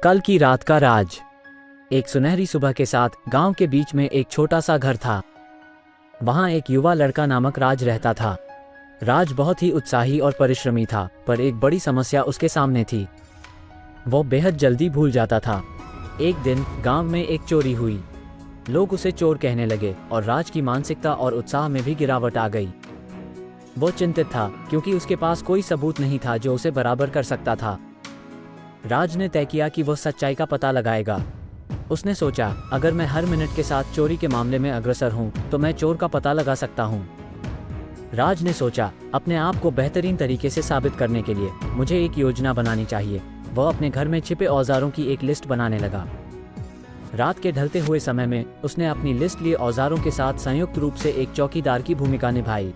कल की रात का राज। एक सुनहरी सुबह के साथ गांव के बीच में एक छोटा सा घर था। वहां एक युवा लड़का नामक राज रहता था। राज बहुत ही उत्साही और परिश्रमी था, पर एक बड़ी समस्या उसके सामने थी। वो बेहद जल्दी भूल जाता था। एक दिन गांव में एक चोरी हुई। लोग उसे चोर कहने लगे और राज की मानसिकता और उत्साह में भी गिरावट आ गई। वो चिंतित था क्योंकि उसके पास कोई सबूत नहीं था जो उसे बराबर कर सकता था। राज ने तय किया कि वो सच्चाई का पता लगाएगा। उसने सोचा, अगर मैं हर मिनट के साथ चोरी के मामले में अग्रसर हूं, तो मैं चोर का पता लगा सकता हूं। राज ने सोचा, अपने आप को बेहतरीन तरीके से साबित करने के लिए मुझे एक योजना बनानी चाहिए। वह अपने घर में छिपे औजारों की एक लिस्ट बनाने लगा। रात के ढलते हुए समय में उसने अपनी लिस्ट लिए औजारों के साथ संयुक्त रूप से एक चौकीदार की भूमिका निभाई।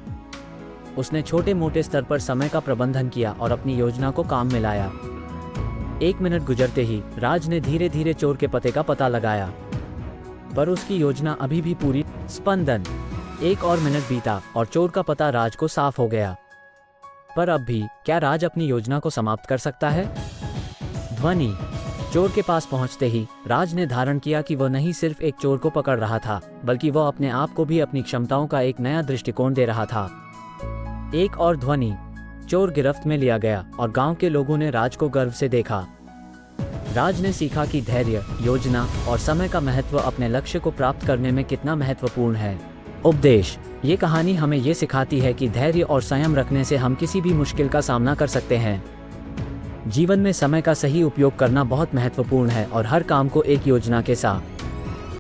उसने छोटे मोटे स्तर पर समय का प्रबंधन किया और अपनी योजना को काम में लाया। 1 मिनट गुजरते ही राज ने धीरे धीरे चोर के पते का पता लगाया, पर उसकी योजना अभी भी पूरी स्पंदन। 1 और मिनट बीता और चोर का पता राज को साफ हो गया। पर अब भी क्या राज अपनी योजना को समाप्त कर सकता है? ध्वनि। चोर के पास पहुंचते ही राज ने धारण किया कि वह नहीं सिर्फ एक चोर को पकड़ रहा था, बल्कि वह अपने आप को भी अपनी क्षमताओं का एक नया दृष्टिकोण दे रहा था। 1 और ध्वनि। चोर गिरफ्त में लिया गया और गांव के लोगों ने राज को गर्व से देखा। राज ने सीखा कि धैर्य, योजना और समय का महत्व अपने लक्ष्य को प्राप्त करने में कितना महत्वपूर्ण है। उपदेश। ये कहानी हमें ये सिखाती है कि धैर्य और संयम रखने से हम किसी भी मुश्किल का सामना कर सकते हैं। जीवन में समय का सही उपयोग करना बहुत महत्वपूर्ण है और हर काम को एक योजना के साथ